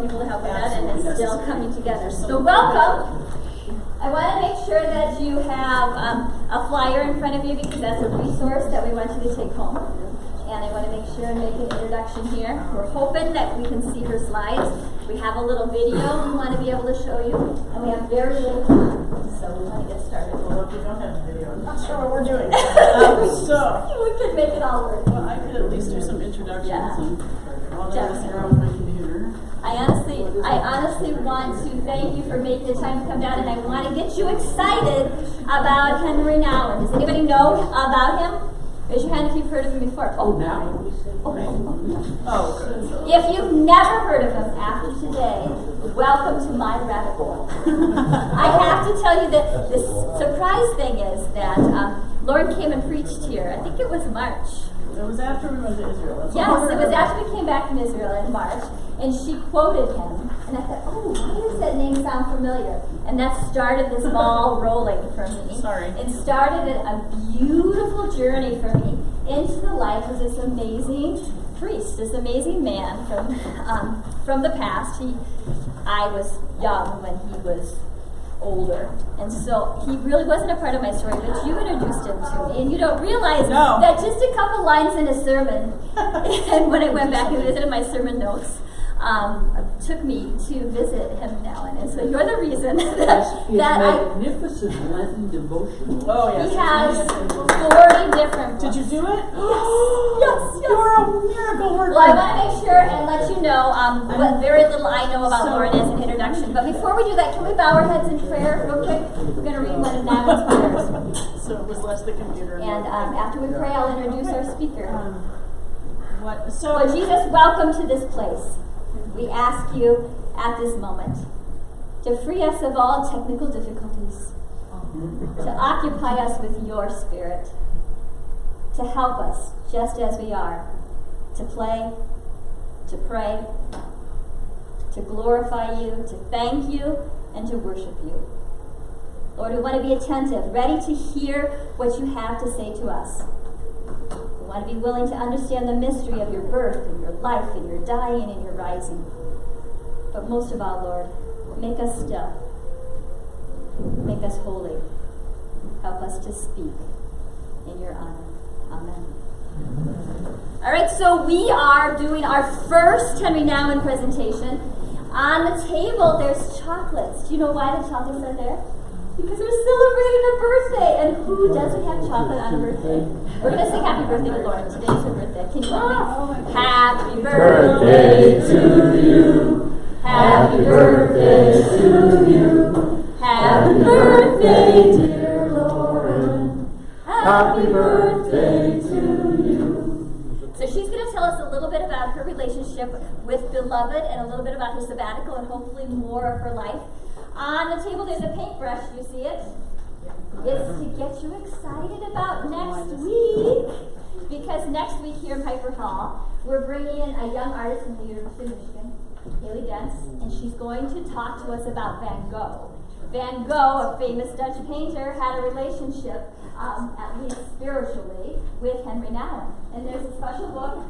people to help with that, and it's still coming together. So welcome. I want to make sure that you have a flyer in front of you because that's a resource that we want you to take home. And I want to make sure and make an introduction here. We're hoping that we can see her slides. We have a little video we want to be able to show you, and we have very little time, so we want to get started. Well, if we don't have the video, I'm not sure what we're doing. We could make it all work. Well, I could at least do some introductions and all that is here on my computer. I honestly want to thank you for making the time to come down, and I want to get you excited about Henri Nouwen. Does anybody know about him? Raise your hand if you've heard of him before. Oh, now. Oh, good. If you've never heard of him after today, welcome to my rabbit hole. I have to tell you that the surprise thing is that Lauren came and preached here. I think it was March. It was after we went to Israel. Yes, it was after we came back from Israel in March, and she quoted him. And I thought, oh, why does that name sound familiar? And that started this ball rolling for me. Sorry. It started a beautiful journey for me into the life of this amazing priest, this amazing man from the past. I was young when he was older, and so he really wasn't a part of my story, but you introduced him to me, and you don't realize that just a couple lines in a sermon, and when I went back and visited my sermon notes, took me to visit him now, and so you're the reason that magnificent Lenten devotion. Oh, yes. He has 40 different books. Did you do it? Yes. You're a miracle worker. Well, I want to make sure and let you know what very little I know about Lauren as an introduction. But before we do that, can we bow our heads in prayer real quick? We're going to read one of Nouwen's prayers. So it was less the computer. And after we pray, I'll introduce our speaker. So Jesus, welcome to this place. We ask you at this moment to free us of all technical difficulties, to occupy us with your spirit, to help us just as we are, to play, to pray, to glorify you, to thank you, and to worship you. Lord, we want to be attentive, ready to hear what you have to say to us. We want to be willing to understand the mystery of your birth and your life and your dying and your rising. But most of all, Lord, make us still. Make us holy. Help us to speak in your honor. Amen. All right, so we are doing our first Henri Nouwen presentation. On the table, there's chocolates. Do you know why the chocolates are there? Because we're celebrating a birthday, and who doesn't have chocolate on a birthday? We're going to sing happy birthday to Lauren. Today's her birthday. Can you help me? Happy birthday to you. Happy birthday to you. Happy birthday, dear Lauren. Happy birthday to you. So she's going to tell us a little bit about her relationship with Beloved and a little bit about her sabbatical and hopefully more of her life. On the table there's a paintbrush, you see it? It's to get you excited about next week. Because next week here in Piper Hall, we're bringing in a young artist from the University of Michigan, Haley Dents, and she's going to talk to us about Van Gogh. Van Gogh, a famous Dutch painter, had a relationship, at least spiritually, with Henri Nouwen. And there's a special book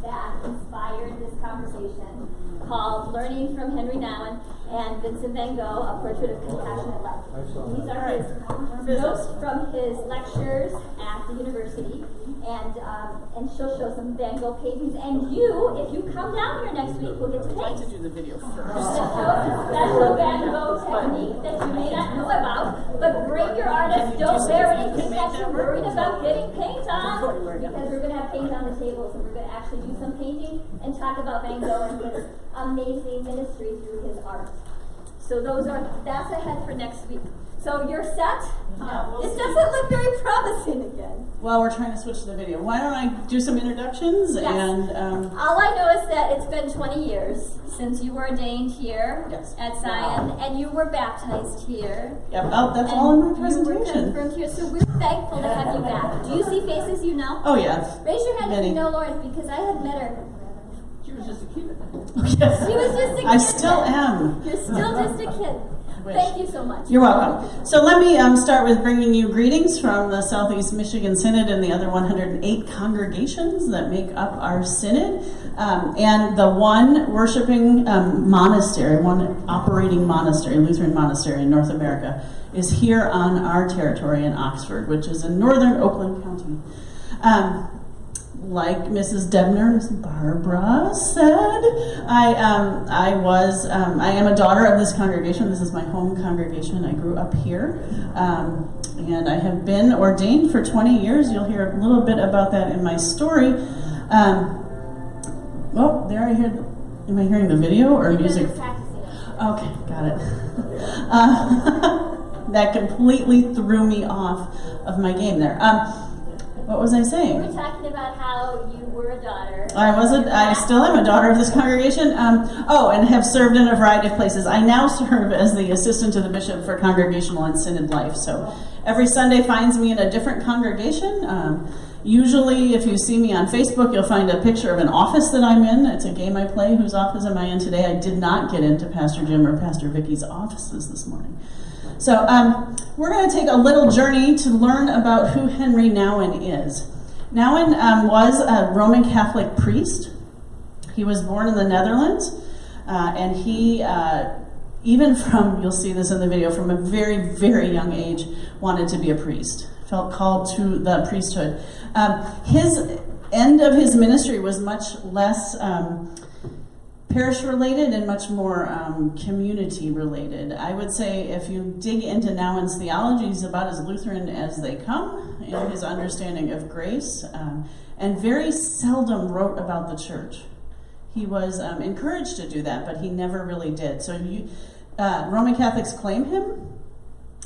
that inspired this conversation called Learning from Henri Nouwen and Vincent van Gogh, A Portrait of Compassionate Life. These are his notes from his lectures at the university, and she'll show some Van Gogh paintings. And you, if you come down here next week, will get to I'd like to paint. do the video To first. show the special Van Gogh technique that you may not know about, but bring your artist. Don't wear anything that you're worried about getting paint on, because we're going to have paint on the table, so we're going to actually do some painting and talk about Van Gogh and his amazing ministry through his art. So that's ahead for next week. So you're set? It doesn't look very promising again. Well, we're trying to switch to the video. Why don't I do some introductions? Yes. And all I know is that it's been 20 years since you were ordained here at Zion, and you were baptized here. Yep. Oh, that's all in my You were presentation. confirmed here, so we're thankful to have you back. Do you see faces you know? Oh, yes. Raise your hand if Many. you know Lauren, because I had met her. She was just a kid. Yes. She was just a kid. I still am. You're still just a kid. Thank you so much. You're welcome. So let me start with bringing you greetings from the Southeast Michigan Synod and the other 108 congregations that make up our synod, and the one worshiping monastery, one operating monastery, Lutheran monastery in North America, is here on our territory in Oxford, which is in northern Oakland County. Like Mrs. Debner, Miss Barbara said, I am a daughter of this congregation. This is my home congregation. I grew up here, and I have been ordained for 20 years. You'll hear a little bit about that in my story. Oh, there I hear. Am I hearing the video or music? Okay, got it. That completely threw me off of my game there. What was I saying? We were talking about how you were a daughter. I still am a daughter of this congregation. And have served in a variety of places. I now serve as the assistant to the bishop for congregational and synod life. So every Sunday finds me in a different congregation. Usually, if you see me on Facebook, you'll find a picture of an office that I'm in. It's a game I play. Whose office am I in today? I did not get into Pastor Jim or Pastor Vicky's offices this morning. So we're going to take a little journey to learn about who Henri Nouwen is. Nouwen was a Roman Catholic priest. He was born in the Netherlands, and he, even from, you'll see this in the video, from a very, very young age, wanted to be a priest, felt called to the priesthood. His end of his ministry was much less parish-related and much more community-related. I would say if you dig into Nouwen's theology, he's about as Lutheran as they come in his understanding of grace, and very seldom wrote about the church. He was encouraged to do that, but he never really did. So Roman Catholics claim him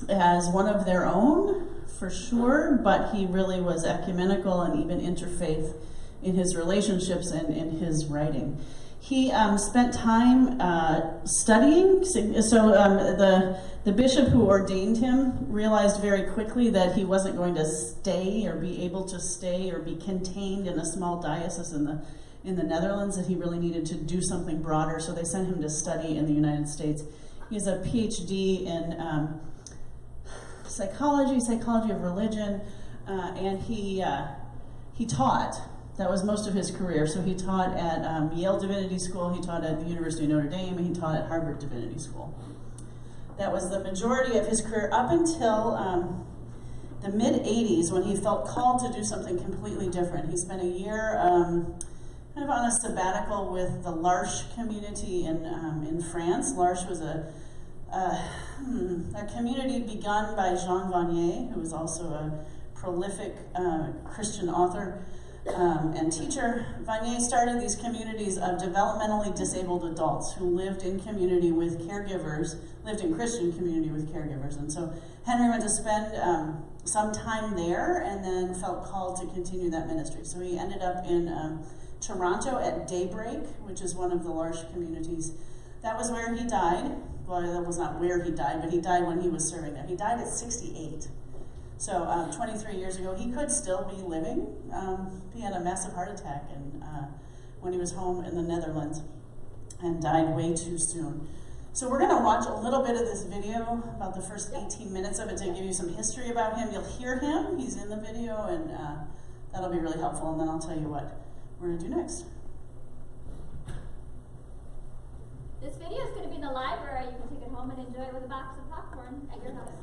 as one of their own, for sure, but he really was ecumenical and even interfaith in his relationships and in his writing. He spent time studying, so the bishop who ordained him realized very quickly that he wasn't going to stay or be able to stay or be contained in a small diocese in the Netherlands, that he really needed to do something broader, so they sent him to study in the United States. He has a PhD in psychology of religion, and he taught. That was most of his career. So he taught at Yale Divinity School, he taught at the University of Notre Dame, and he taught at Harvard Divinity School. That was the majority of his career up until the mid-'80s, when he felt called to do something completely different. He spent a year kind of on a sabbatical with the L'Arche community in France. L'Arche was a community begun by Jean Vanier, who was also a prolific Christian author and teacher. Vanier started these communities of developmentally disabled adults who lived in community with caregivers, lived in Christian community with caregivers. And so Henri went to spend some time there and then felt called to continue that ministry. So he ended up in Toronto at Daybreak, which is one of the L'Arche communities. That was where he died. Well, that was not where he died, but he died when he was serving there. He died at 68. So 23 years ago, he could still be living. He had a massive heart attack when he was home in the Netherlands and died way too soon. So we're going to watch a little bit of this video, about the first 18 minutes of it, to give you some history about him. You'll hear him. He's in the video, and that'll be really helpful. And then I'll tell you what we're going to do next. This video is going to be in the library. You can take it home and enjoy it with a box of popcorn at your house.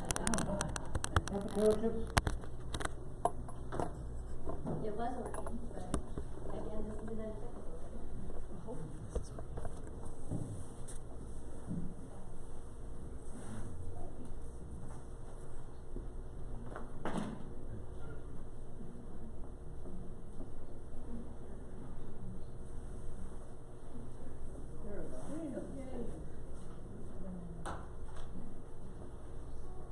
It was working, but again, this is a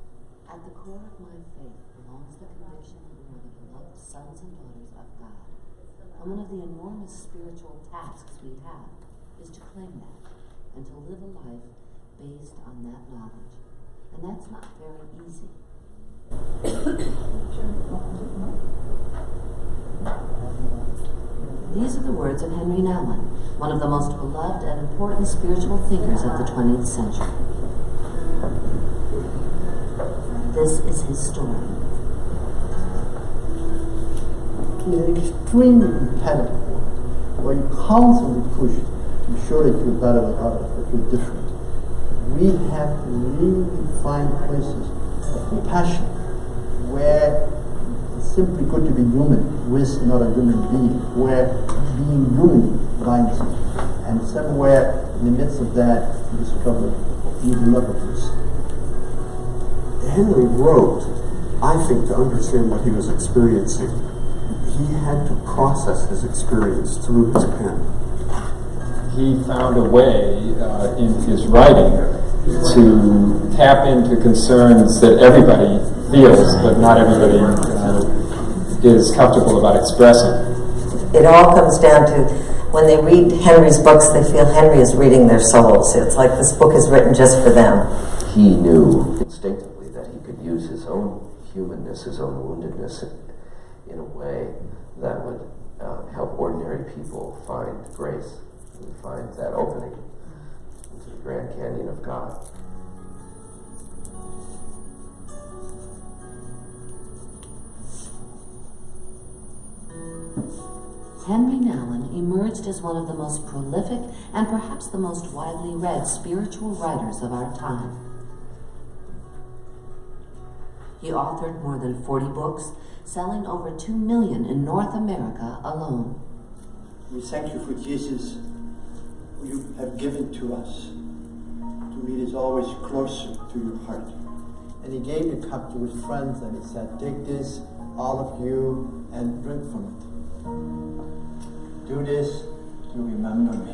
At the core of my faith belongs the conviction that we are the beloved sons and daughters of God. And one of the enormous spiritual tasks we have is to claim that and to live a life based on that knowledge. And that's not very easy. These are the words of Henri Nouwen, one of the most beloved and important spiritual thinkers of the 20th century. This is his story. He's an extremely competitive one, where you're constantly pushed to show that you're better than others, that you're different. We have to really find places of compassion where it's simply good to be human with another human being, where being human binds you, and somewhere in the midst of that you discover new belovedness. Henri wrote, I think, to understand what he was experiencing. He had to process his experience through his pen. He found a way in his writing to tap into concerns that everybody feels, but not everybody is comfortable about expressing. It all comes down to when they read Henri's books, they feel Henri is reading their souls. It's like this book is written just for them. He knew instinctively that he could use his own humanness, his own woundedness in a way that would help ordinary people find grace and find that opening into the Grand Canyon of God. Henri Nouwen emerged as one of the most prolific and perhaps the most widely read spiritual writers of our time. He authored more than 40 books, selling over 2 million in North America alone. We thank you for Jesus, who you have given to us, to me it is always closer to your heart. And he gave the cup to his friends and he said, take this, all of you, and drink from it. Do this to remember me.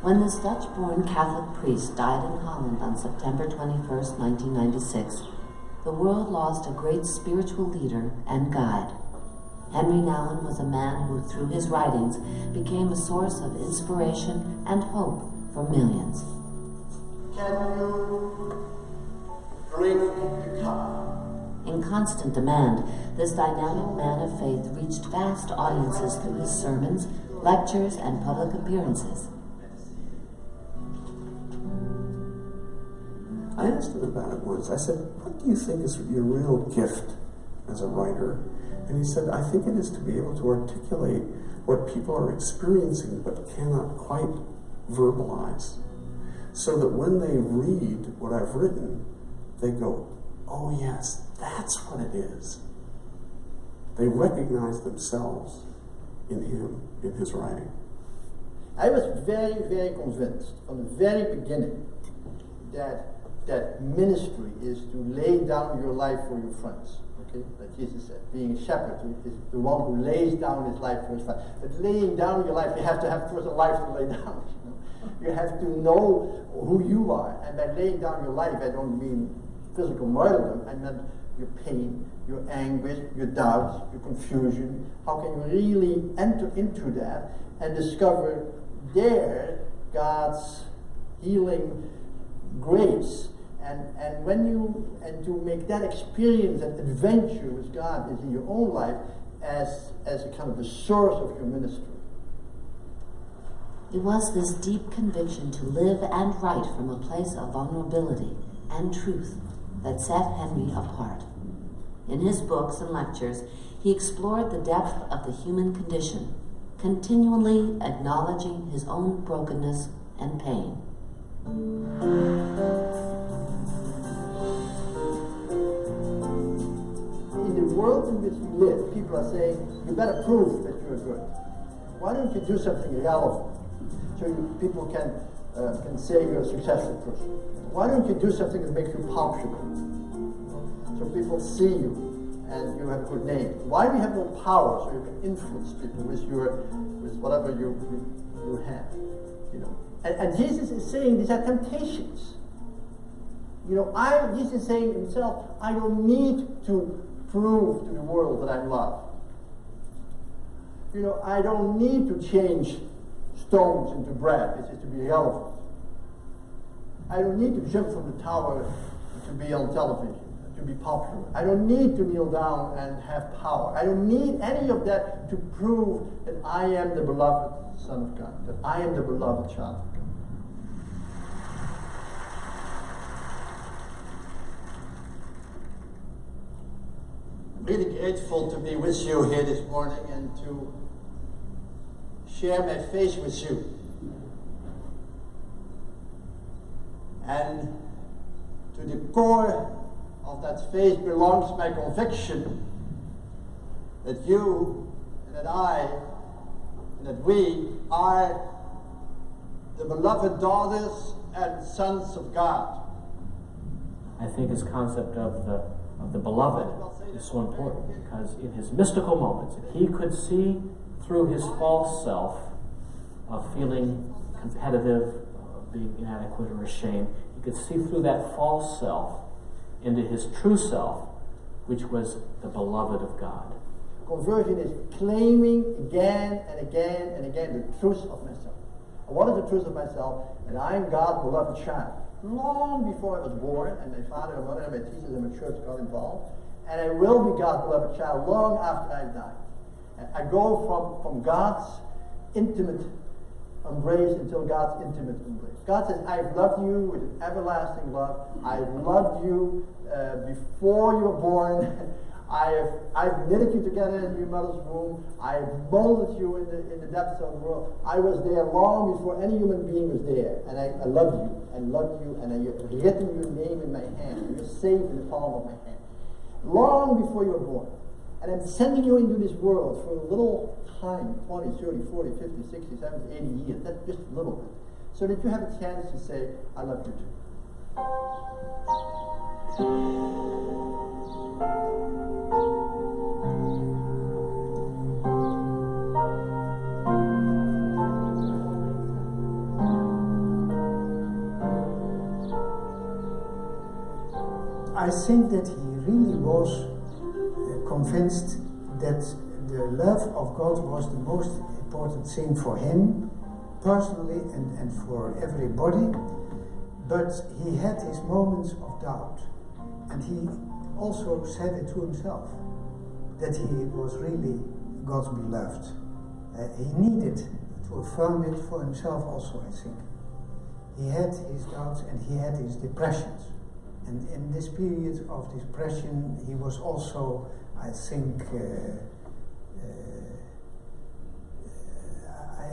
When this Dutch-born Catholic priest died in Holland on September 21st, 1996, the world lost a great spiritual leader and guide. Henri Nouwen was a man who, through his writings, became a source of inspiration and hope for millions. Can you drink the cup? In constant demand, this dynamic man of faith reached vast audiences through his sermons, lectures, and public appearances. I asked him about it once. I said, what do you think is your real gift as a writer? And he said, I think it is to be able to articulate what people are experiencing but cannot quite verbalize. So that when they read what I've written, they go, oh yes, that's what it is. They recognize themselves in him, in his writing. I was very, very convinced from the very beginning that ministry is to lay down your life for your friends. Okay, like Jesus said, being a shepherd is the one who lays down his life for his friends. But laying down your life, you have to have first a life to lay down. You have to know who you are, and by laying down your life, I don't mean physical martyrdom. I meant your pain, your anguish, your doubts, your confusion. How can you really enter into that and discover there God's healing grace? And when you, and to make that experience and adventure with God is in your own life as a kind of the source of your ministry. It was this deep conviction to live and write from a place of vulnerability and truth that set Henri apart. In his books and lectures, he explored the depth of the human condition, continually acknowledging his own brokenness and pain. In the world in which we live, people are saying, you better prove that you're good. Why don't you do something relevant so people can say you're a successful person? Why don't you do something that makes you popular? So people see you and you have a good name. Why do you have no power so you can influence people with whatever you have? You know, and Jesus is saying these are temptations. You know, Jesus is saying himself, I don't need to prove to the world that I'm loved. You know, I don't need to change stones into bread. This is to be relevant. I don't need to jump from the tower to be on television, to be popular. I don't need to kneel down and have power. I don't need any of that to prove that I am the beloved Son of God, that I am the beloved child of God. really grateful to be with you here this morning and to share my faith with you. And to the core of that faith belongs my conviction that you and that I and that we are the beloved daughters and sons of God. I think his concept of the beloved is so important because in his mystical moments, if he could see through his false self of feeling competitive, being inadequate or ashamed, he could see through that false self into his true self, which was the beloved of God. Conversion is claiming again and again and again the truth of myself. And what is the truth of myself? And I am God's beloved child. Long before I was born, and my father and mother and my teachers and my church got involved, and I will be God's beloved child long after I die. And I go from God's intimate embrace until God's intimate embrace. God says, I've loved you with an everlasting love. I've loved you before you were born. I've knitted you together in your mother's womb. I've molded you in the depths of the world. I was there long before any human being was there. And I love you and loved you, and I've written your name in my hand. You're saved in the palm of my hand. Long before you were born. And I'm sending you into this world for a little time, 20, 30, 40, 50, 60, 70, 80 years. That's just a little bit. So that you have a chance to say, I love you too. I think that he really was convinced that the love of God was the most important thing for him, personally and for everybody, but he had his moments of doubt. And he also said it to himself, that he was really God's beloved. He needed to affirm it for himself also, I think. He had his doubts and he had his depressions. And in this period of depression, he was also, I think,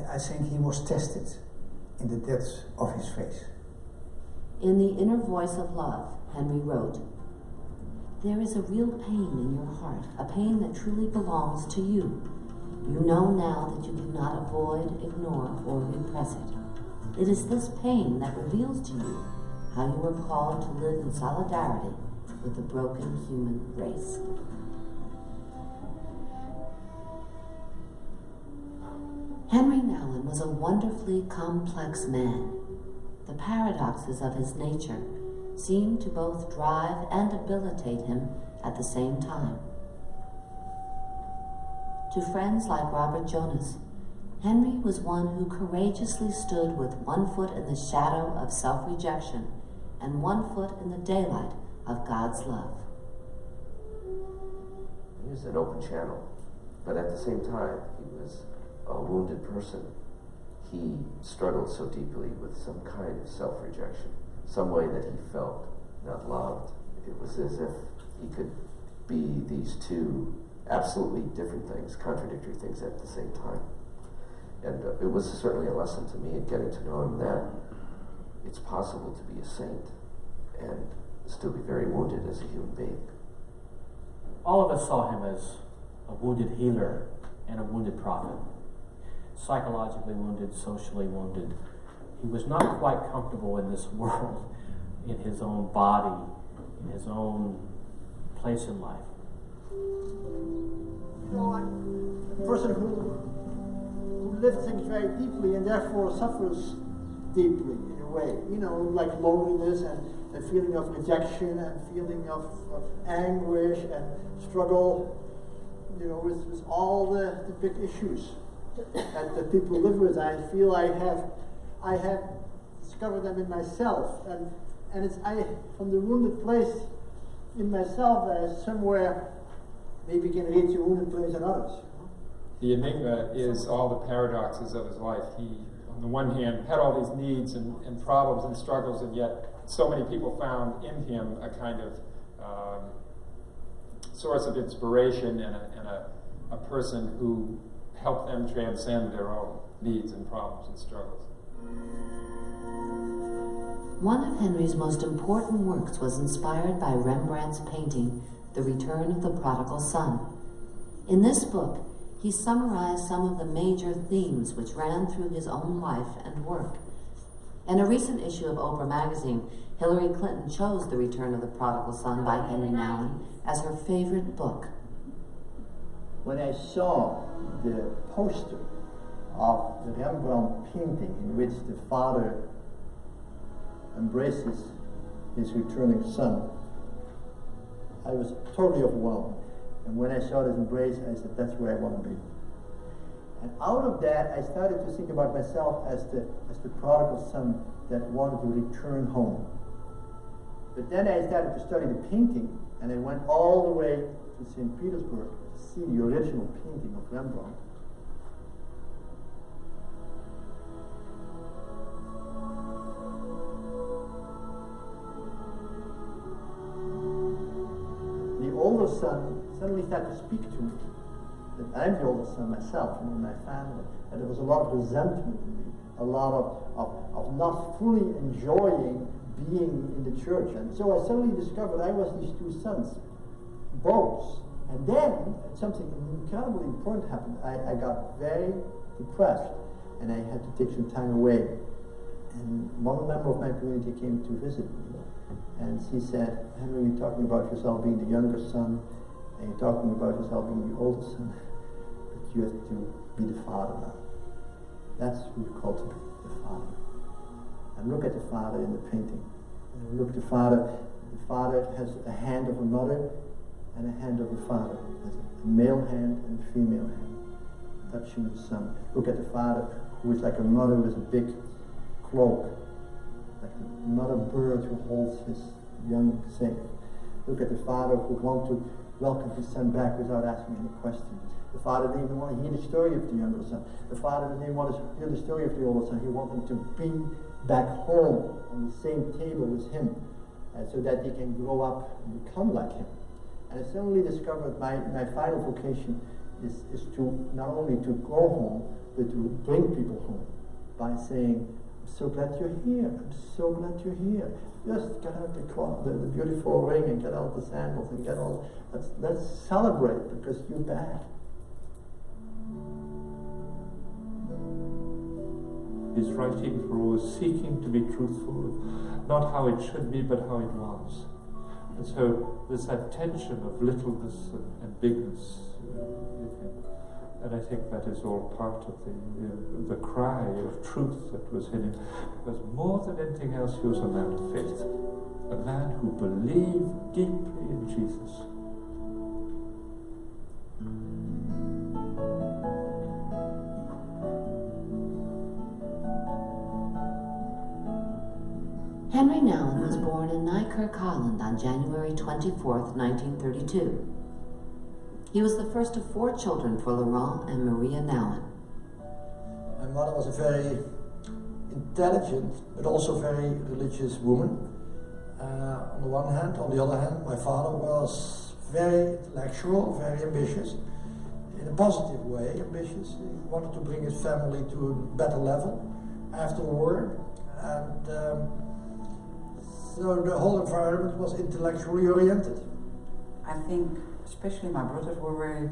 I think he was tested in the depths of his faith. In The Inner Voice of Love, Henri wrote, "There is a real pain in your heart, a pain that truly belongs to you. You know now that you cannot avoid, ignore, or repress it. It is this pain that reveals to you how you are called to live in solidarity with the broken human race." Henri Nouwen was a wonderfully complex man. The paradoxes of his nature seemed to both drive and debilitate him at the same time. To friends like Robert Jonas, Henri was one who courageously stood with one foot in the shadow of self-rejection and one foot in the daylight of God's love. He was an open channel, but at the same time, he was a wounded person. He struggled so deeply with some kind of self-rejection, some way that he felt not loved. It was as if he could be these two absolutely different things, contradictory things at the same time. And it was certainly a lesson to me in getting to know him that it's possible to be a saint and still be very wounded as a human being. All of us saw him as a wounded healer and a wounded prophet. Psychologically wounded, socially wounded. He was not quite comfortable in this world, in his own body, in his own place in life. You know, I'm a person who lives things very deeply and therefore suffers deeply in a way. You know, like loneliness and a feeling of rejection and feeling of anguish and struggle, you know, with all the big issues that people live with. I feel I have discovered them in myself, and it's from the wounded place in myself that I somewhere maybe can reach a wounded place in others. The enigma is all the paradoxes of his life. He, on the one hand, had all these needs and problems and struggles, and yet so many people found in him a kind of source of inspiration and a person who helped them transcend their own needs and problems and struggles. One of Henri's most important works was inspired by Rembrandt's painting, The Return of the Prodigal Son. In this book, he summarized some of the major themes which ran through his own life and work. In a recent issue of Oprah magazine, Hillary Clinton chose The Return of the Prodigal Son by Henri Nouwen as her favorite book. When I saw the poster of the Rembrandt painting in which the father embraces his returning son, I was totally overwhelmed. And when I saw this embrace, I said, that's where I want to be. And out of that, I started to think about myself as the prodigal son that wanted to return home. But then I started to study the painting, and I went all the way to St. Petersburg to see the original painting of Rembrandt. The older son suddenly started to speak to me. That I'm the oldest son myself, in my family, and there was a lot of resentment in me, a lot of not fully enjoying being in the church. And so I suddenly discovered I was these two sons, both. And then something incredibly important happened. I got very depressed, and I had to take some time away. And one member of my community came to visit me, and she said, Henry, you're talking about yourself being the younger son, and you're talking about yourself being the older son, but you have to be the father now. That's who you're called to be, the father. And look at the father in the painting. And look, the father has a hand of a mother and a hand of a father. Has a male hand and a female hand, touching the son. Look at the father, who is like a mother with a big cloak, like the mother bird who holds his young safe. Look at the father who wants to welcome his son back without asking any questions. The father didn't even want to hear the story of the younger son. The father didn't even want to hear the story of the older son. He wanted to be back home on the same table with him, so that he can grow up and become like him. And I suddenly discovered my final vocation is to not only to go home, but to bring people home by saying, I'm so glad you're here. I'm so glad you're here. Just get out the beautiful ring and get out the sandals and get all. Let's celebrate because you're back. His writings were always seeking to be truthful, not how it should be, but how it was. And so there's that tension of littleness and bigness in him. And I think that is all part of the cry of truth that was in him. Because more than anything else, he was a man of faith. A man who believed deeply in Jesus. Henri Nouwen was born in Nijkerk, Holland on January 24th, 1932. He was the first of 4 children for Laurent and Maria Nouwen. My mother was a very intelligent, but also very religious woman. On the one hand. On the other hand, my father was very intellectual, very ambitious. In a positive way, ambitious. He wanted to bring his family to a better level after the war. And so the whole environment was intellectually oriented. I think especially my brothers were very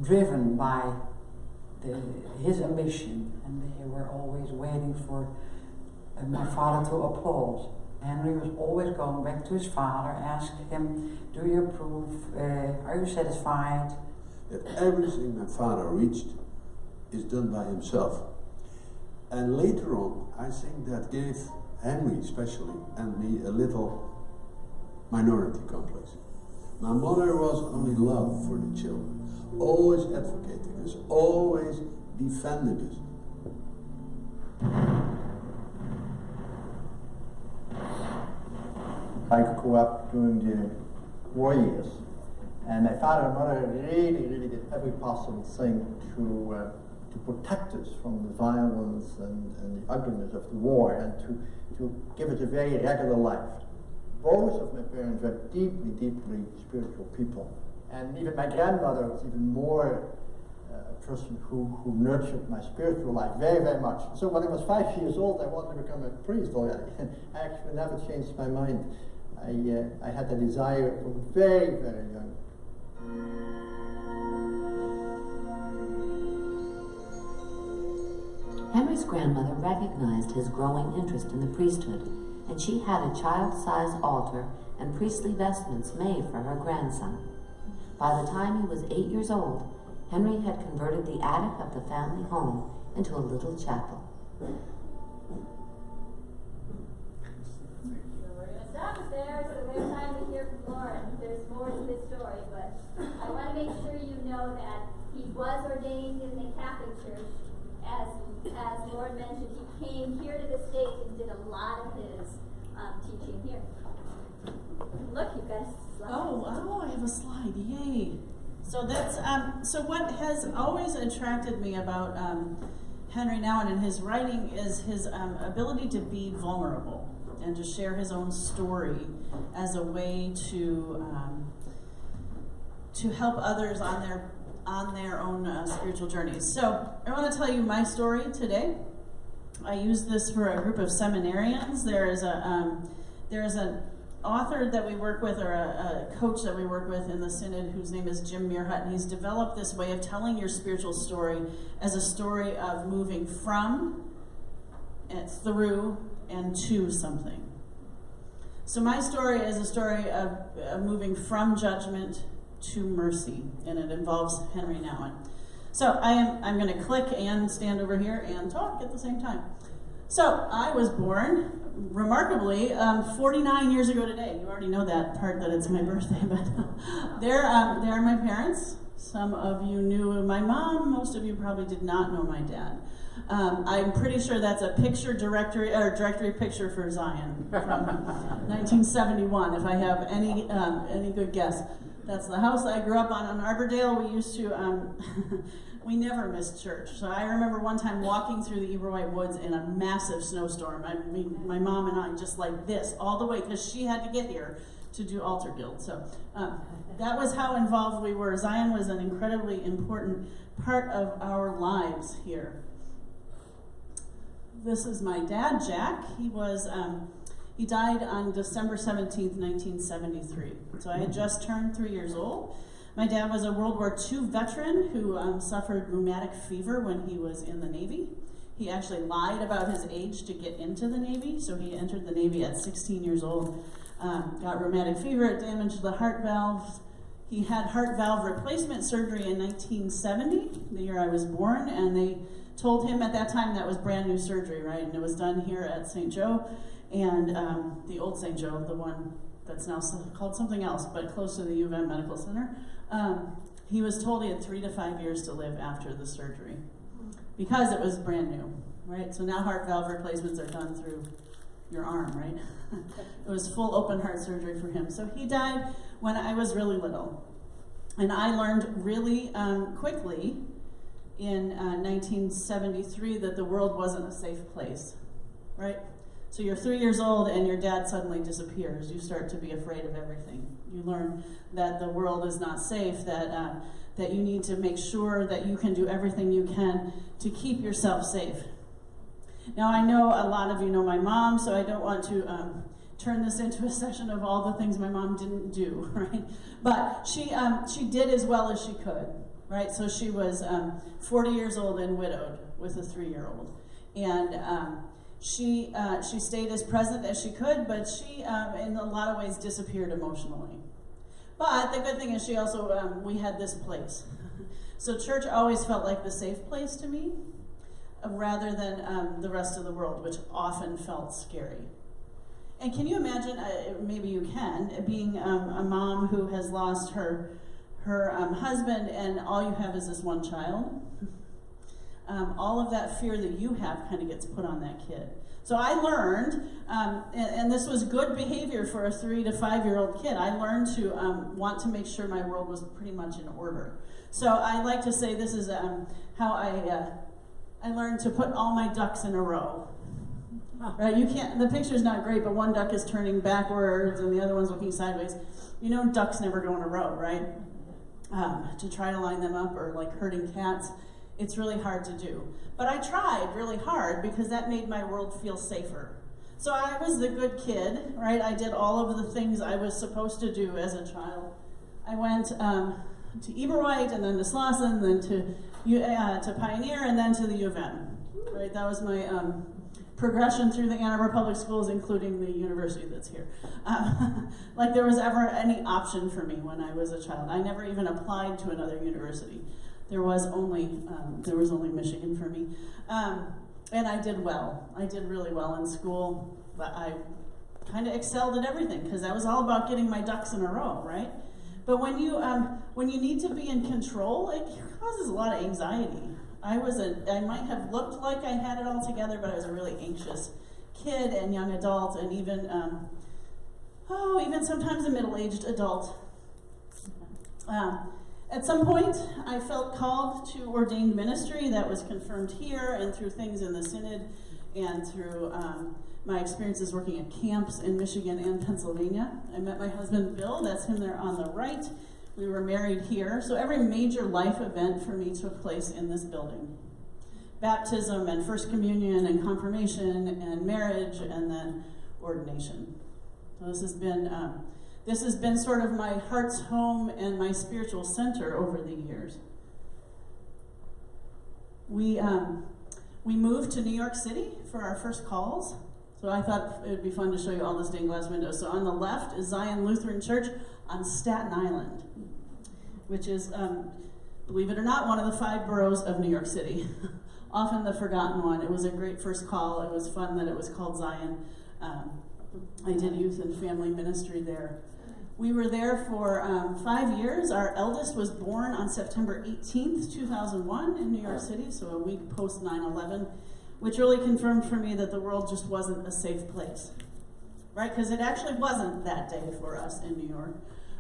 driven by his ambition, and they were always waiting for my father to applaud. Henri was always going back to his father, asking him, do you approve, are you satisfied? That everything my father reached is done by himself. And later on, I think that gave Henri especially, and me, a little minority complex. My mother was only love for the children, always advocating us, always defending us. I grew up during the war years, and my father and mother really did every possible thing to protect us from the violence and the ugliness of the war, and to give us a very regular life. Both of my parents were deeply spiritual people, And even my grandmother was even more a person who nurtured my spiritual life very, very much. So when I was 5 years old, I wanted to become a priest already. I actually never changed my mind. I had a desire from very, very young. Henri's grandmother recognized his growing interest in the priesthood, and she had a child-sized altar and priestly vestments made for her grandson. By the time he was 8 years old, Henri had converted the attic of the family home into a little chapel. Stop it there, so we have time to hear from Lauren. There's more to this story, but I want to make sure you know that he was ordained in the Catholic Church. As Lauren mentioned, he came here to the States and did a lot of his teaching here. Look, you've got a slide. Oh, I have a slide. Yay! So that's so what has always attracted me about Henri Nouwen and his writing is his ability to be vulnerable and to share his own story as a way to help others on their own spiritual journeys. So I want to tell you my story today. I use this for a group of seminarians. There is an author that we work with, or a coach that we work with in the Synod, whose name is Jim Muirhut, and he's developed this way of telling your spiritual story as a story of moving from and through and to something. So my story is a story of moving from judgment to mercy, and it involves Henri Nouwen. So I'm going to click and stand over here and talk at the same time. So I was born, remarkably, 49 years ago today. You already know that part, that it's my birthday, but there are my parents. Some of you knew my mom. Most of you probably did not know my dad. I'm pretty sure that's a picture directory picture for Zion from 1971, if I have any good guess. That's the house I grew up on Arbordale. We used to, we never missed church. So I remember one time walking through the Eberwhite Woods in a massive snowstorm. My mom and I just like this all the way, because she had to get here to do altar guild. So that was how involved we were. Zion was an incredibly important part of our lives here. This is my dad, Jack. He died on December 17th, 1973. So I had just turned 3 years old. My dad was a World War II veteran who suffered rheumatic fever when he was in the Navy. He actually lied about his age to get into the Navy, so he entered the Navy at 16 years old. Got rheumatic fever, it damaged the heart valves. He had heart valve replacement surgery in 1970, the year I was born, and they told him at that time that was brand new surgery, right? And it was done here at St. Joe, and the old St. Joe, the one that's now called something else, but close to the U of M Medical Center. He was told he had 3 to 5 years to live after the surgery because it was brand new, right? So now heart valve replacements are done through your arm, right? It was full open heart surgery for him. So he died when I was really little. And I learned really quickly in 1973 that the world wasn't a safe place, right? So you're 3 years old and your dad suddenly disappears. You start to be afraid of everything. You learn that the world is not safe, that you need to make sure that you can do everything you can to keep yourself safe. Now I know a lot of you know my mom, so I don't want to turn this into a session of all the things my mom didn't do, right? But she did as well as she could, right? So she was 40 years old and widowed with a 3-year-old. And she stayed as present as she could, but she, in a lot of ways, disappeared emotionally. But the good thing is she also, we had this place. So church always felt like the safe place to me, rather than the rest of the world, which often felt scary. And can you imagine, maybe you can, being a mom who has lost her husband and all you have is this one child? All of that fear that you have kind of gets put on that kid. So I learned, and this was good behavior for a 3 to 5-year-old kid, I learned to want to make sure my world was pretty much in order. So I like to say this is how I learned to put all my ducks in a row. Right? You can't, the picture's not great, but one duck is turning backwards and the other one's looking sideways. You know ducks never go in a row, right? to try to line them up, or like herding cats. It's really hard to do. But I tried really hard because that made my world feel safer. So I was the good kid, right? I did all of the things I was supposed to do as a child. I went to Eberweit, and then to Slauson, then to Pioneer, and then to the U of M. Right? That was my progression through the Ann Arbor Public Schools, including the university that's here. Like there was ever any option for me when I was a child. I never even applied to another university. There was only Michigan for me. And I did well. I did really well in school, but I kind of excelled at everything because that was all about getting my ducks in a row, right? But when you need to be in control, it causes a lot of anxiety. I might have looked like I had it all together, but I was a really anxious kid and young adult, and even sometimes a middle-aged adult. At some point, I felt called to ordained ministry. That was confirmed here and through things in the Synod and through my experiences working at camps in Michigan and Pennsylvania. I met my husband, Bill. That's him there on the right. We were married here. So every major life event for me took place in this building. Baptism and First Communion and confirmation and marriage and then ordination. So this has been sort of my heart's home and my spiritual center over the years. We moved to New York City for our first calls. So I thought it would be fun to show you all the stained glass windows. So on the left is Zion Lutheran Church on Staten Island, which is, believe it or not, one of the 5 boroughs of New York City. Often the forgotten one. It was a great first call. It was fun that it was called Zion. I did youth and family ministry there. We were there for 5 years. Our eldest was born on September 18th, 2001 in New York City, so a week post 9/11, which really confirmed for me that the world just wasn't a safe place, right? Because it actually wasn't that day for us in New York.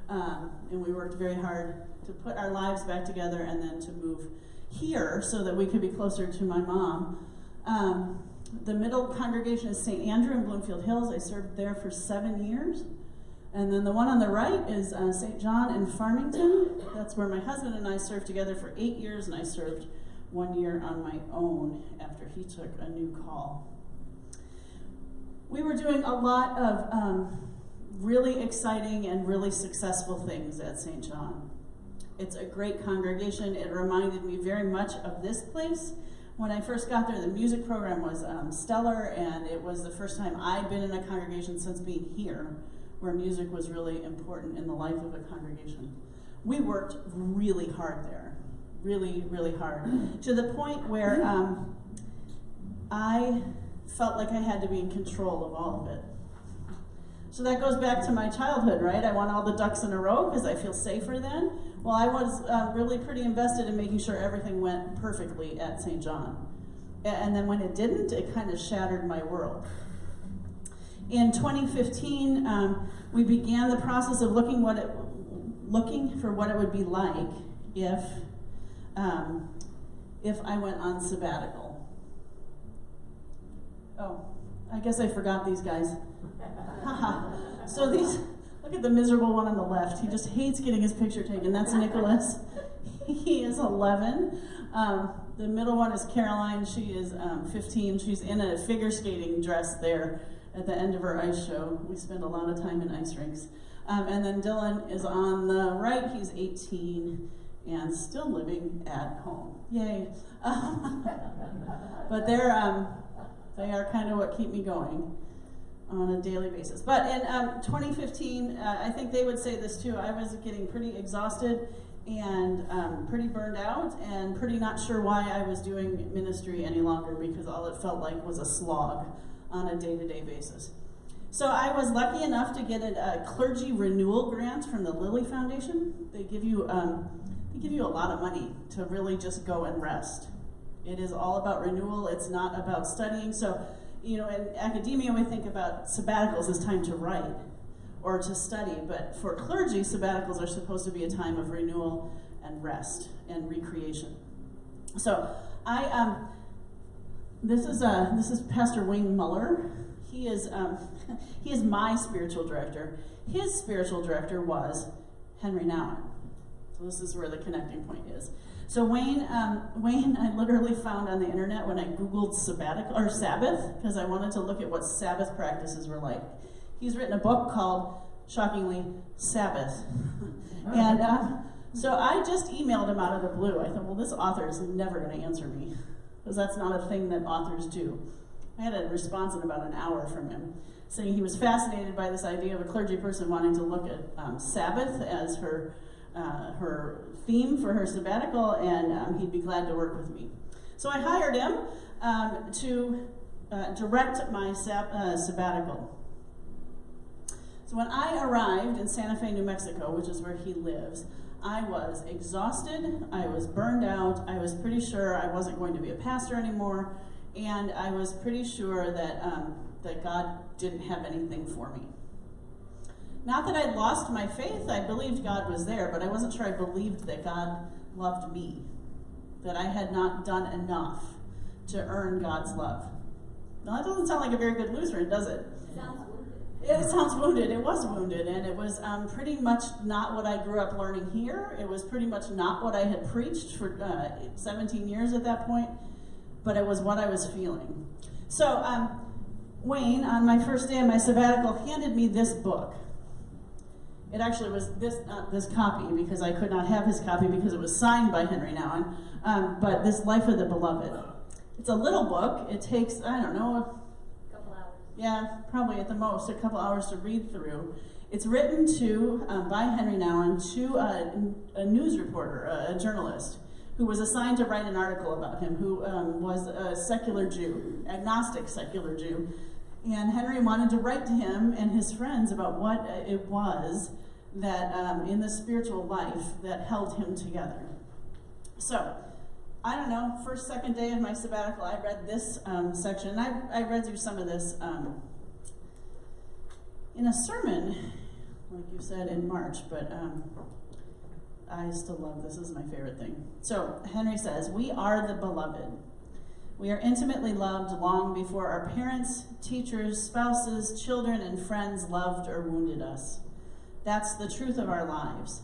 And we worked very hard to put our lives back together and then to move here so that we could be closer to my mom. The middle congregation is St. Andrew in Bloomfield Hills. I served there for 7 years. And then the one on the right is St. John in Farmington. That's where my husband and I served together for 8 years, and I served 1 year on my own after he took a new call. We were doing a lot of really exciting and really successful things at St. John. It's a great congregation. It reminded me very much of this place. When I first got there, the music program was stellar, and it was the first time I'd been in a congregation since being here where music was really important in the life of a congregation. We worked really hard there, really, really hard, to the point where I felt like I had to be in control of all of it. So that goes back to my childhood, right? I want all the ducks in a row because I feel safer then. Well, I was really pretty invested in making sure everything went perfectly at St. John. And then when it didn't, it kind of shattered my world. In 2015, we began the process of looking for what it would be like if I went on sabbatical. Oh, I guess I forgot these guys. So look at the miserable one on the left. He just hates getting his picture taken. That's Nicholas. He is 11. The middle one is Caroline. She is 15. She's in a figure skating dress there at the end of her ice show. We spend a lot of time in ice rinks. And then Dylan is on the right. He's 18 and still living at home. Yay. But they are kind of what keep me going on a daily basis. But in 2015, I think they would say this too, I was getting pretty exhausted and pretty burned out and pretty not sure why I was doing ministry any longer because all it felt like was a slog on a day-to-day basis. So I was lucky enough to get a clergy renewal grant from the Lilly Foundation. They give you a lot of money to really just go and rest. It is all about renewal. It's not about studying. So, in academia we think about sabbaticals as time to write or to study, but for clergy, sabbaticals are supposed to be a time of renewal and rest and recreation. So this is Pastor Wayne Muller. He is my spiritual director. His spiritual director was Henri Nouwen. So So this is where the connecting point is. So Wayne, I literally found on the internet when I Googled sabbatical or Sabbath, because I wanted to look at what Sabbath practices were like. He's written a book called, shockingly, Sabbath. And so I just emailed him out of the blue. I thought, well, this author is never going to answer me, because that's not a thing that authors do. I had a response in about an hour from him, saying he was fascinated by this idea of a clergy person wanting to look at Sabbath as her theme for her sabbatical, and he'd be glad to work with me. So I hired him to direct my sabbatical. So when I arrived in Santa Fe, New Mexico, which is where he lives, I was exhausted, I was burned out, I was pretty sure I wasn't going to be a pastor anymore, and I was pretty sure that, that God didn't have anything for me. Not that I'd lost my faith, I believed God was there, but I wasn't sure I believed that God loved me, that I had not done enough to earn God's love. Now that doesn't sound like a very good Lutheran, does it? It sounds wounded. It was wounded, and it was pretty much not what I grew up learning here. It was pretty much not what I had preached for 17 years at that point, but it was what I was feeling. So Wayne, on my first day of my sabbatical, handed me this book. It actually was this copy, because I could not have his copy because it was signed by Henri Nouwen, but this Life of the Beloved. It's a little book. It takes, I don't know, yeah, probably at the most, a couple hours to read through. It's written by Henri Nouwen to a news reporter, a journalist, who was assigned to write an article about him, who was a secular Jew, agnostic secular Jew. And Henri wanted to write to him and his friends about what it was that in the spiritual life that held him together. So, I don't know, first, second day of my sabbatical, I read this section. I read through some of this in a sermon, like you said, in March, but I still love this. This is my favorite thing. So Henri says, "We are the beloved. We are intimately loved long before our parents, teachers, spouses, children, and friends loved or wounded us. That's the truth of our lives.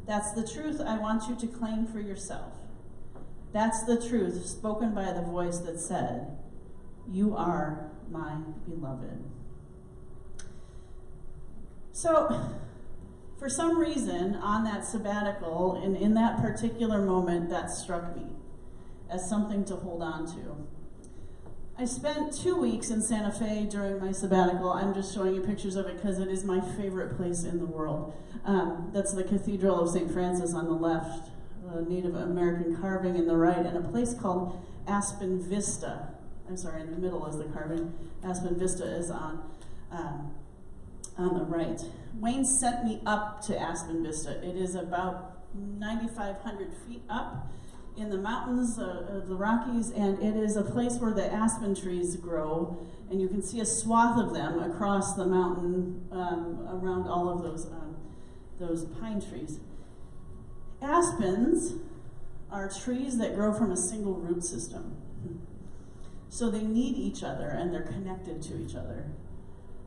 That's the truth I want you to claim for yourself. That's the truth spoken by the voice that said, 'You are my beloved.'" So, for some reason, on that sabbatical, and in that particular moment, that struck me as something to hold on to. I spent 2 weeks in Santa Fe during my sabbatical. I'm just showing you pictures of it because it is my favorite place in the world. That's the Cathedral of St. Francis on the left, Native American carving in the right, and a place called Aspen Vista. I'm sorry, in the middle is the carving. Aspen Vista is on the right. Wayne sent me up to Aspen Vista. It is about 9,500 feet up in the mountains of the Rockies, and it is a place where the aspen trees grow, and you can see a swath of them across the mountain around all of those pine trees. Aspens are trees that grow from a single root system. So they need each other, and they're connected to each other.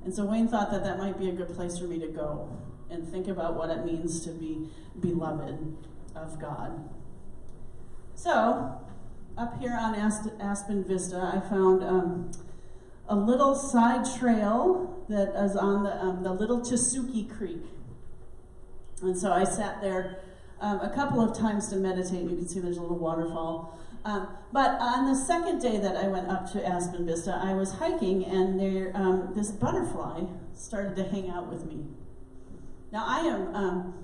And so Wayne thought that that might be a good place for me to go and think about what it means to be beloved of God. So, up here on Aspen Vista, I found a little side trail that is on the Little Chisuki Creek. And so I sat there a couple of times to meditate. You can see there's a little waterfall. But on the second day that I went up to Aspen Vista, I was hiking, and there this butterfly started to hang out with me. Now, I am,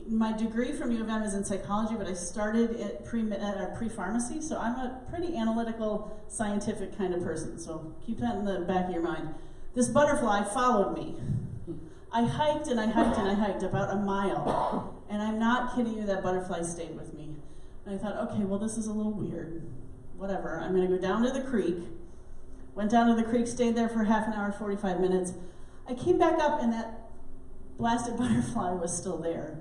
my degree from U of M is in psychology, but I started at pre-pharmacy, so I'm a pretty analytical, scientific kind of person, so keep that in the back of your mind. This butterfly followed me. I hiked and I hiked and I hiked about a mile, and I'm not kidding you, that butterfly stayed with me. And I thought, okay, well, this is a little weird. Whatever, I'm going to go down to the creek. Went down to the creek, stayed there for half an hour, 45 minutes. I came back up, and that blasted butterfly was still there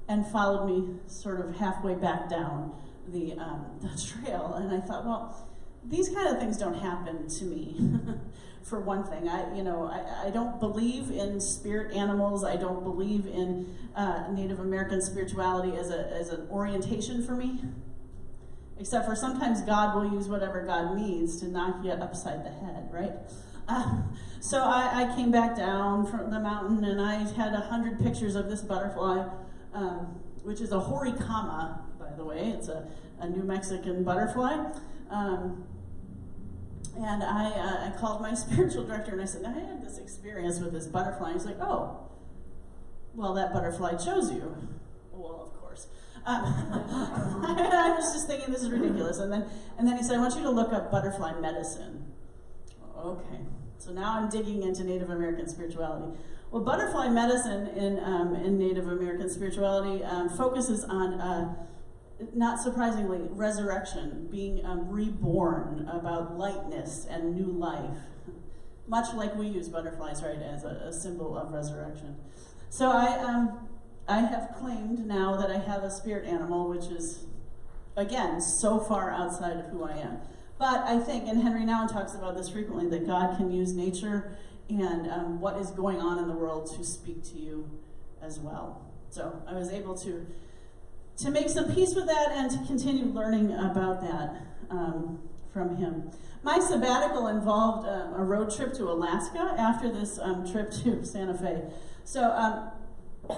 and followed me sort of halfway back down the trail. And I thought, well, these kind of things don't happen to me for one thing. I don't believe in spirit animals. I don't believe in Native American spirituality as an orientation for me. Except for sometimes God will use whatever God needs to knock you upside the head, right? So I came back down from the mountain and I had 100 pictures of this butterfly, which is a horikama, by the way. It's a New Mexican butterfly. And I called my spiritual director and I said, I had this experience with this butterfly. And he's like, oh, well, that butterfly chose you. Well, of course. I was just thinking this is ridiculous. And then he said, I want you to look up butterfly medicine. Okay. So now I'm digging into Native American spirituality. Well, butterfly medicine in Native American spirituality focuses on, not surprisingly, resurrection, being reborn, about lightness and new life. Much like we use butterflies, right, as a symbol of resurrection. So I have claimed now that I have a spirit animal, which is, again, so far outside of who I am. But I think, and Henri Nouwen talks about this frequently, that God can use nature and what is going on in the world to speak to you as well. So I was able to make some peace with that and to continue learning about that from him. My sabbatical involved a road trip to Alaska after this trip to Santa Fe. So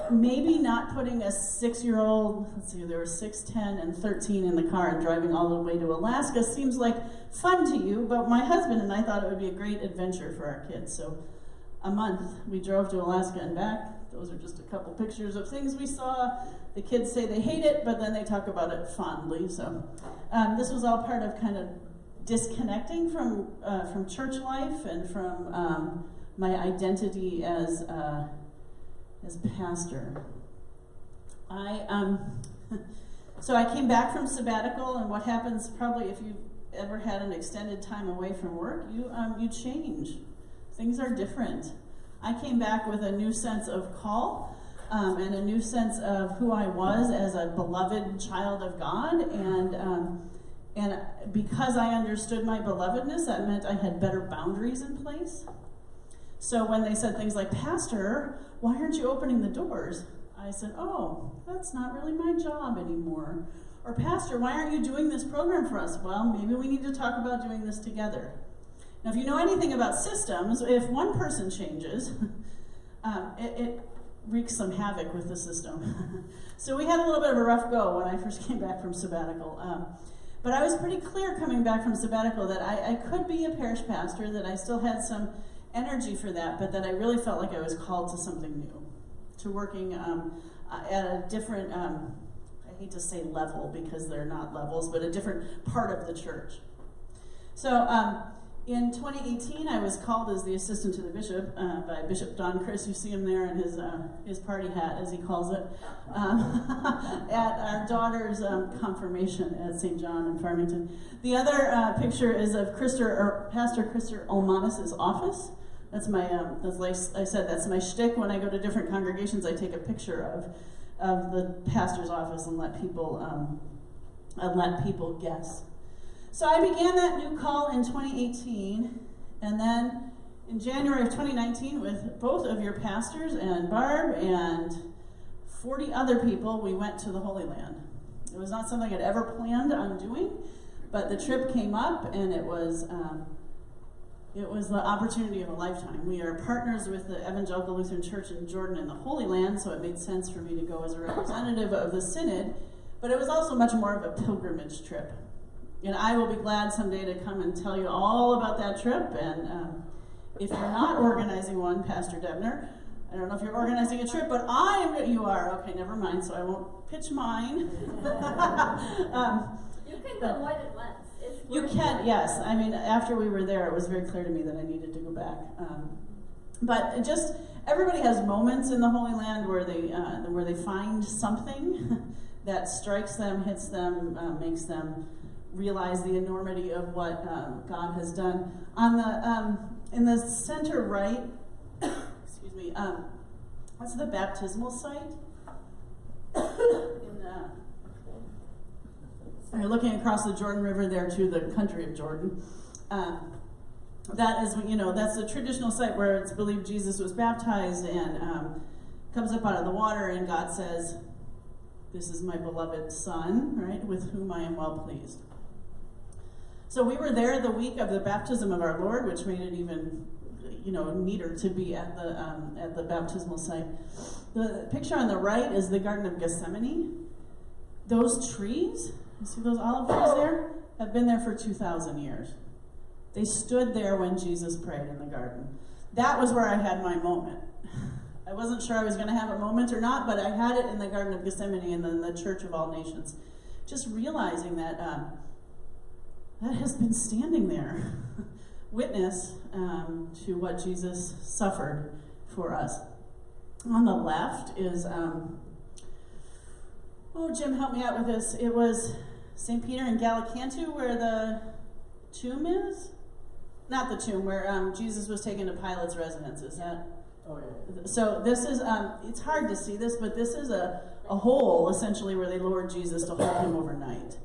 maybe not putting a 6-year-old, let's see, there were 6, 10, and 13 in the car and driving all the way to Alaska seems like fun to you, but my husband and I thought it would be a great adventure for our kids. So a month we drove to Alaska and back. Those are just a couple pictures of things we saw. The kids say they hate it, but then they talk about it fondly. So this was all part of kind of disconnecting from church life and from my identity as pastor. So I came back from sabbatical, and what happens probably if you've ever had an extended time away from work, you change. Things are different. I came back with a new sense of call and a new sense of who I was as a beloved child of God, and because I understood my belovedness, that meant I had better boundaries in place. So when they said things like, Pastor, why aren't you opening the doors? I said, oh, that's not really my job anymore. Or, Pastor, why aren't you doing this program for us? Well, maybe we need to talk about doing this together. Now, if you know anything about systems, if one person changes, it wreaks some havoc with the system. So we had a little bit of a rough go when I first came back from sabbatical. But I was pretty clear coming back from sabbatical that I could be a parish pastor, that I still had some energy for that, but that I really felt like I was called to something new, to working at a different, I hate to say level because they're not levels, but a different part of the church. So in 2018, I was called as the assistant to the bishop by Bishop Don Chris. You see him there in his party hat, as he calls it, at our daughter's confirmation at St. John in Farmington. The other picture is of Pastor Krister Olmanis' office. That's my, like I said, that's my shtick. When I go to different congregations, I take a picture of the pastor's office and let people guess. So I began that new call in 2018, and then in January of 2019, with both of your pastors and Barb and 40 other people, we went to the Holy Land. It was not something I'd ever planned on doing, but the trip came up, and it was the opportunity of a lifetime. We are partners with the Evangelical Lutheran Church in Jordan in the Holy Land, so it made sense for me to go as a representative of the Synod, but it was also much more of a pilgrimage trip. And I will be glad someday to come and tell you all about that trip. And if you're not organizing one, Pastor Debner, I don't know if you're organizing a trip, but you are. Okay, never mind, so I won't pitch mine. You can go more than once. You can, yes. I mean, after we were there, it was very clear to me that I needed to go back. But just, everybody has moments in the Holy Land where they find something that strikes them, hits them, makes them realize the enormity of what God has done. On the in the center right, excuse me, that's the baptismal site. You're looking across the Jordan River there to the country of Jordan. that is, that's the traditional site where it's believed Jesus was baptized and comes up out of the water, and God says, "This is my beloved Son, right, with whom I am well pleased." So we were there the week of the baptism of our Lord, which made it even, neater to be at the baptismal site. The picture on the right is the Garden of Gethsemane. Those trees, you see those olive trees there, have been there for 2,000 years. They stood there when Jesus prayed in the garden. That was where I had my moment. I wasn't sure I was going to have a moment or not, but I had it in the Garden of Gethsemane and then the Church of All Nations. Just realizing that that has been standing there, witness to what Jesus suffered for us. On the left is, Jim, help me out with this. It was St. Peter in Gallicantu where the tomb is? Not the tomb, where Jesus was taken to Pilate's residence. Is that? Oh, yeah. So this is, it's hard to see this, but this is a hole, essentially, where they lowered Jesus to hold him overnight.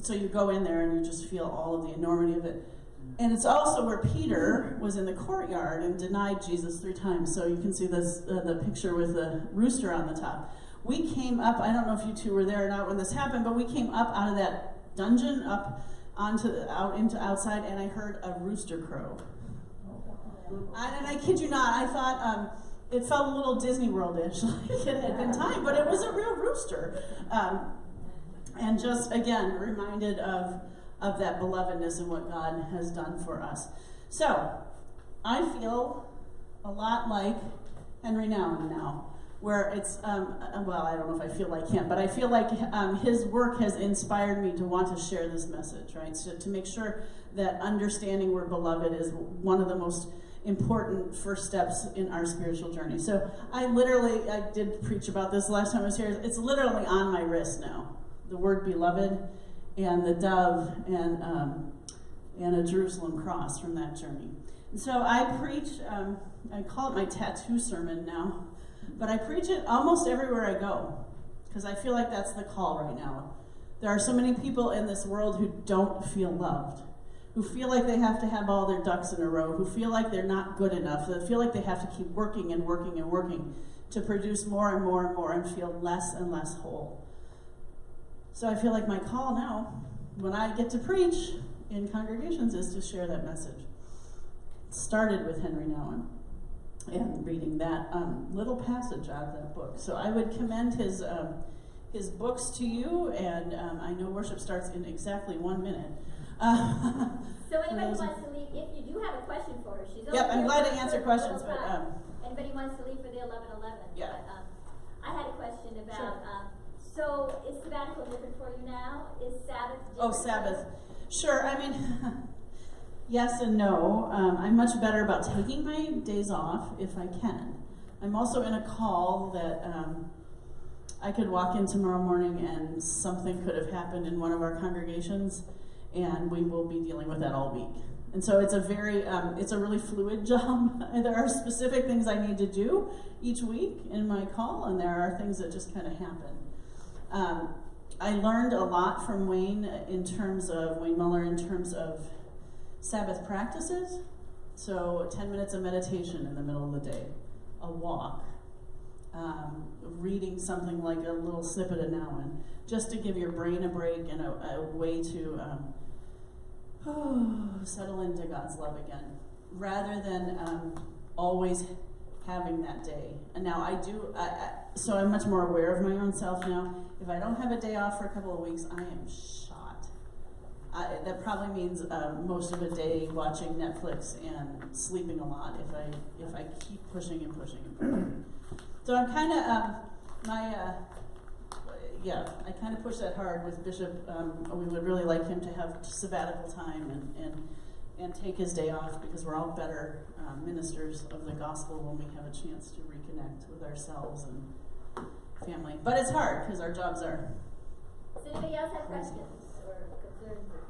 So you go in there and you just feel all of the enormity of it. And it's also where Peter was in the courtyard and denied Jesus 3 times. So you can see this, the picture with the rooster on the top. We came up, I don't know if you two were there or not when this happened, but we came up out of that dungeon, out into outside, and I heard a rooster crow. And I kid you not, I thought it felt a little Disney World-ish, like it had been time, but it was a real rooster. And just, again, reminded of that belovedness and what God has done for us. So, I feel a lot like Henri Nouwen now, where it's, I don't know if I feel like him, but I feel like his work has inspired me to want to share this message, right? So to make sure that understanding we're beloved is one of the most important first steps in our spiritual journey. So I did preach about this last time I was here. It's literally on my wrist now. The word beloved and the dove and a Jerusalem cross from that journey. And so I preach, I call it my tattoo sermon now, but I preach it almost everywhere I go because I feel like that's the call right now. There are so many people in this world who don't feel loved, who feel like they have to have all their ducks in a row, who feel like they're not good enough, that feel like they have to keep working and working and working to produce more and more and more and feel less and less whole. So I feel like my call now, when I get to preach in congregations, is to share that message. It started with Henri Nouwen and reading that little passage out of that book. So I would commend his books to you, and I know worship starts in exactly 1 minute. So anybody wants to leave, if you do have a question for her, she's over Yep, I'm here glad to for answer a questions, little but time. Anybody wants to leave for the 11:11? Yeah. But, I had a question about, Sure. So is sabbatical different for you now? Is Sabbath different? Oh, Sabbath. Sure, I mean, yes and no. I'm much better about taking my days off if I can. I'm also in a call that I could walk in tomorrow morning and something could have happened in one of our congregations, and we will be dealing with that all week. And so it's a really fluid job. There are specific things I need to do each week in my call, and there are things that just kind of happen. I learned a lot from Wayne Muller in terms of Sabbath practices. So 10 minutes of meditation in the middle of the day, a walk, reading something like a little snippet of Nouwen, just to give your brain a break and a way to settle into God's love again, rather than always having that day. And now so I'm much more aware of my own self now. If I don't have a day off for a couple of weeks, I am shot. That probably means most of a day watching Netflix and sleeping a lot if I keep pushing and pushing and pushing. So I'm kind of I kind of push that hard with Bishop. We would really like him to have sabbatical time and take his day off, because we're all better ministers of the gospel when we have a chance to reconnect with ourselves and family. But it's hard because our jobs are. Does anybody else have questions or concerns?